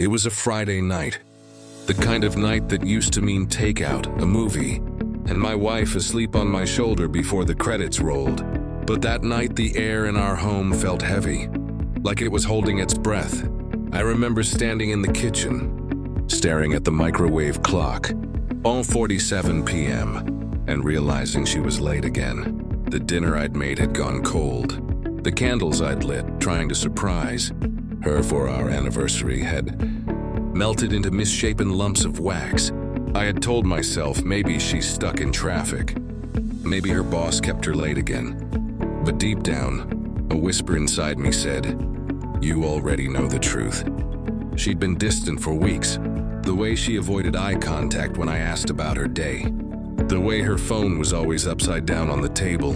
It was a Friday night. The kind of night that used to mean takeout, a movie, and my wife asleep on my shoulder before the credits rolled. But that night the air in our home felt heavy, like it was holding its breath. I remember standing in the kitchen, staring at the microwave clock, 12:47 p.m., and realizing she was late again. The dinner I'd made had gone cold. The candles I'd lit, trying to surprise her for our anniversary, had melted into misshapen lumps of wax. I had told myself maybe she's stuck in traffic. Maybe her boss kept her late again. But deep down, a whisper inside me said, "You already know the truth." She'd been distant for weeks. The way she avoided eye contact when I asked about her day. The way her phone was always upside down on the table.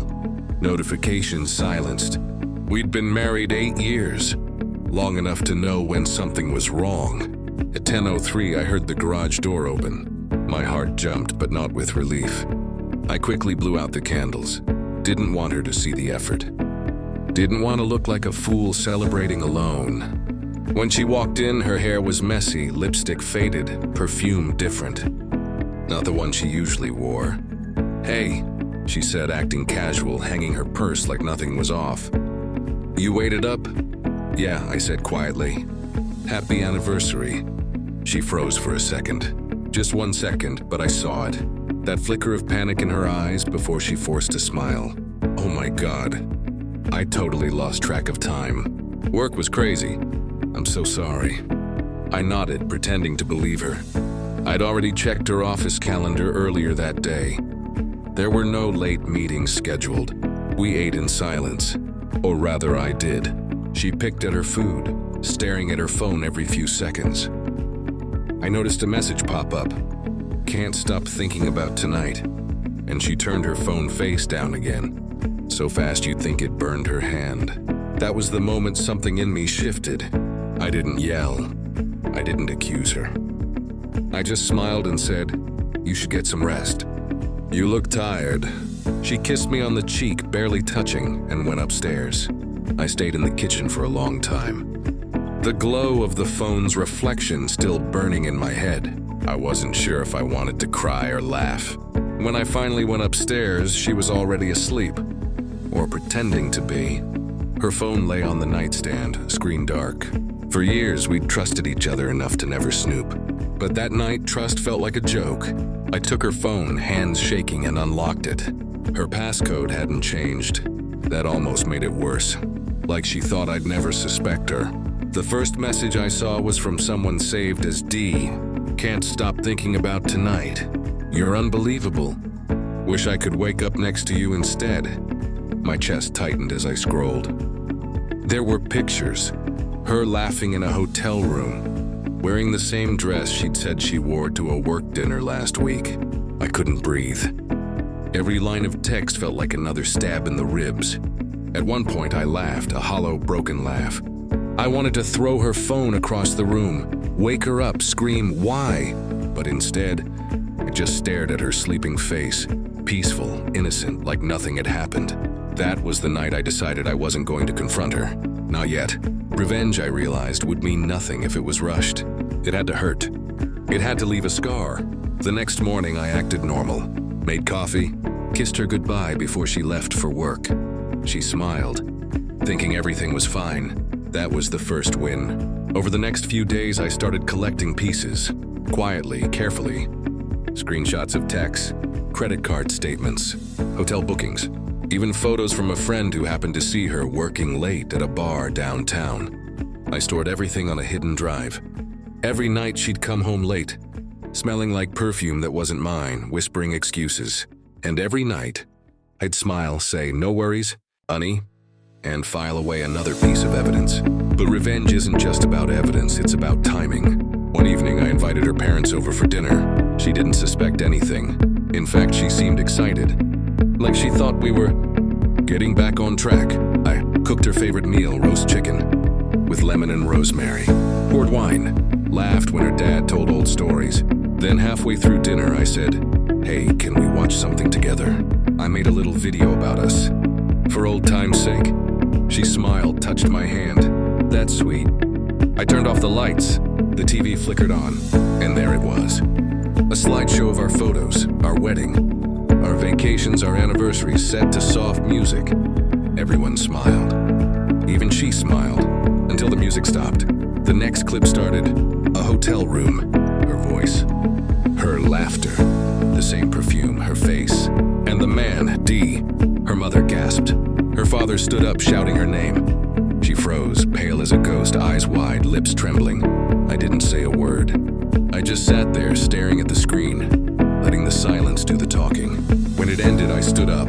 Notifications silenced. We'd been married 8 years, long enough to know when something was wrong. At 10:03, I heard the garage door open. My heart jumped, but not with relief. I quickly blew out the candles. Didn't want her to see the effort. Didn't want to look like a fool celebrating alone. When she walked in, her hair was messy, lipstick faded, perfume different. Not the one she usually wore. "Hey," she said, acting casual, hanging her purse like nothing was off. "You waited up?" "Yeah," I said quietly. "Happy anniversary." She froze for a second. Just 1 second, but I saw it. That flicker of panic in her eyes before she forced a smile. Oh my God. I totally lost track of time. Work was crazy. "I'm so sorry." I nodded, pretending to believe her. I'd already checked her office calendar earlier that day. There were no late meetings scheduled. We ate in silence. Or rather, I did. She picked at her food, staring at her phone every few seconds. I noticed a message pop up. "Can't stop thinking about tonight." And she turned her phone face down again. So fast you'd think it burned her hand. That was the moment something in me shifted. I didn't yell. I didn't accuse her. I just smiled and said, "You should get some rest. You look tired." She kissed me on the cheek, barely touching, and went upstairs. I stayed in the kitchen for a long time. The glow of the phone's reflection still burning in my head. I wasn't sure if I wanted to cry or laugh. When I finally went upstairs, she was already asleep. Or pretending to be. Her phone lay on the nightstand, screen dark. For years, we'd trusted each other enough to never snoop. But that night, trust felt like a joke. I took her phone, hands shaking, and unlocked it. Her passcode hadn't changed. That almost made it worse. Like she thought I'd never suspect her. The first message I saw was from someone saved as D. "Can't stop thinking about tonight. You're unbelievable. Wish I could wake up next to you instead." My chest tightened as I scrolled. There were pictures. Her laughing in a hotel room, wearing the same dress she'd said she wore to a work dinner last week. I couldn't breathe. Every line of text felt like another stab in the ribs. At one point I laughed, a hollow, broken laugh. I wanted to throw her phone across the room, wake her up, scream, "Why?" But instead, I just stared at her sleeping face, peaceful, innocent, like nothing had happened. That was the night I decided I wasn't going to confront her. Not yet. Revenge, I realized, would mean nothing if it was rushed. It had to hurt. It had to leave a scar. The next morning, I acted normal. Made coffee, kissed her goodbye before she left for work. She smiled, thinking everything was fine. That was the first win. Over the next few days, I started collecting pieces. Quietly, carefully. Screenshots of texts, credit card statements, hotel bookings, even photos from a friend who happened to see her working late at a bar downtown. I stored everything on a hidden drive. Every night she'd come home late, smelling like perfume that wasn't mine, whispering excuses. And every night, I'd smile, say, "No worries, honey," and file away another piece of evidence. But revenge isn't just about evidence, it's about timing. One evening, I invited her parents over for dinner. She didn't suspect anything. In fact, she seemed excited, like she thought we were getting back on track. I cooked her favorite meal, roast chicken, with lemon and rosemary. Poured wine, laughed when her dad told old stories. Then halfway through dinner, I said, "Hey, can we watch something together? I made a little video about us, for old time's sake." She smiled, touched my hand. "That's sweet. I turned off the lights. The TV flickered on, and there it was. A slideshow of our photos, our wedding, our vacations, our anniversaries set to soft music. Everyone smiled. Even she smiled, until the music stopped. The next clip started. A hotel room. Her voice. Her laughter. The same perfume, her face. And the man, D. Her mother gasped. Her father stood up, shouting her name. She froze, pale as a ghost, eyes wide, lips trembling. I didn't say a word. I just sat there, staring at the screen, letting the silence do the talking. When it ended, I stood up,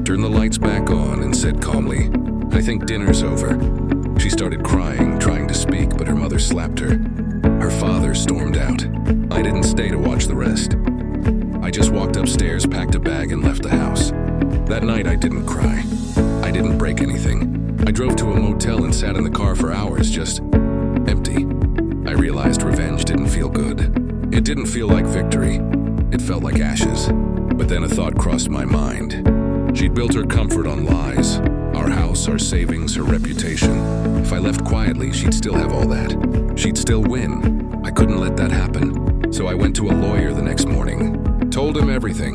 turned the lights back on, and said calmly, "I think dinner's over." She started crying, trying to speak, but her mother slapped her. Her father stormed out. I didn't stay to watch the rest. I just walked upstairs, packed a bag, and left the house. That night, I didn't cry. I didn't break anything. I drove to a motel and sat in the car for hours, just empty. I realized revenge didn't feel good. It didn't feel like victory. It felt like ashes. But then a thought crossed my mind. She'd built her comfort on lies. Our house, our savings, her reputation. If I left quietly, she'd still have all that. She'd still win. I couldn't let that happen. So I went to a lawyer the next morning. Told him everything.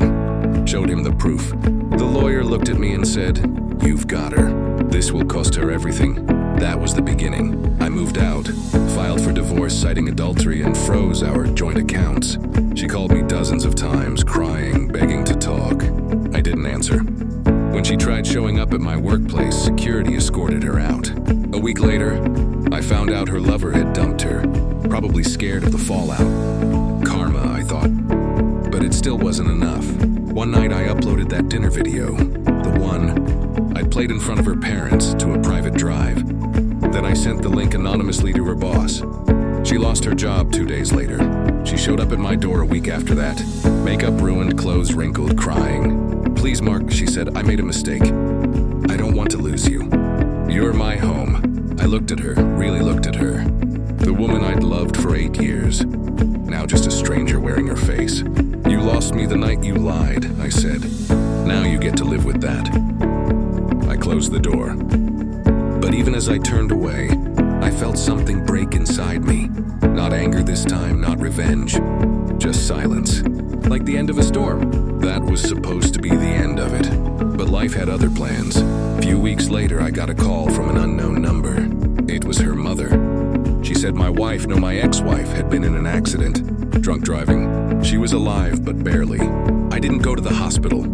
Showed him the proof. The lawyer looked at me and said, "You've got her. This will cost her everything." That was the beginning. I moved out, filed for divorce citing adultery, and froze our joint accounts. She called me dozens of times, crying, begging to talk. I didn't answer. When she tried showing up at my workplace, security escorted her out. A week later, I found out her lover had dumped her, probably scared of the fallout. Karma, I thought. But it still wasn't enough. One night I uploaded that dinner video, the one I'd played in front of her parents, to a private drive. Then I sent the link anonymously to her boss. She lost her job 2 days later. She showed up at my door a week after that. Makeup ruined, clothes wrinkled, crying. "Please, Mark," she said, "I made a mistake. I don't want to lose you. You're my home." I looked at her, really looked at her. The woman I'd loved for 8 years. Now just a stranger wearing her face. "You lost me the night you lied," I said. "Now you get to live with that." I closed the door. But even as I turned away, I felt something break inside me. Not anger this time, not revenge. Just silence. Like the end of a storm. That was supposed to be the end of it. But life had other plans. A few weeks later, I got a call from an unknown number. It was her mother. She said my wife, no, my ex-wife, had been in an accident. Drunk driving. She was alive, but barely. I didn't go to the hospital.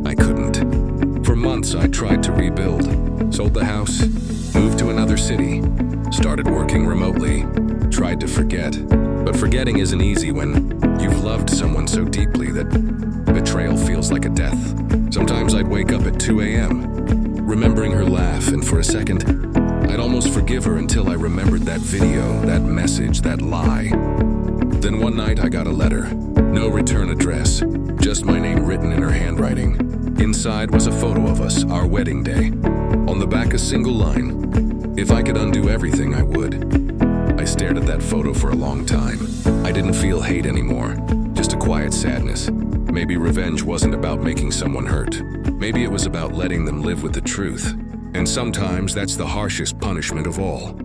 I couldn't. For months, I tried to rebuild. Sold the house, moved to another city, started working remotely, tried to forget. But forgetting isn't easy when you've loved someone so deeply that betrayal feels like a death. Sometimes I'd wake up at 2 a.m., remembering her laugh, and for a second, I'd almost forgive her until I remembered that video, that message, that lie. Then one night I got a letter. No return address, just my name written in her handwriting. Inside was a photo of us, our wedding day. On the back, a single line. If I could undo everything, I would. I stared at that photo for a long time. I didn't feel hate anymore, just a quiet sadness. Maybe revenge wasn't about making someone hurt. Maybe it was about letting them live with the truth. And sometimes that's the harshest punishment of all.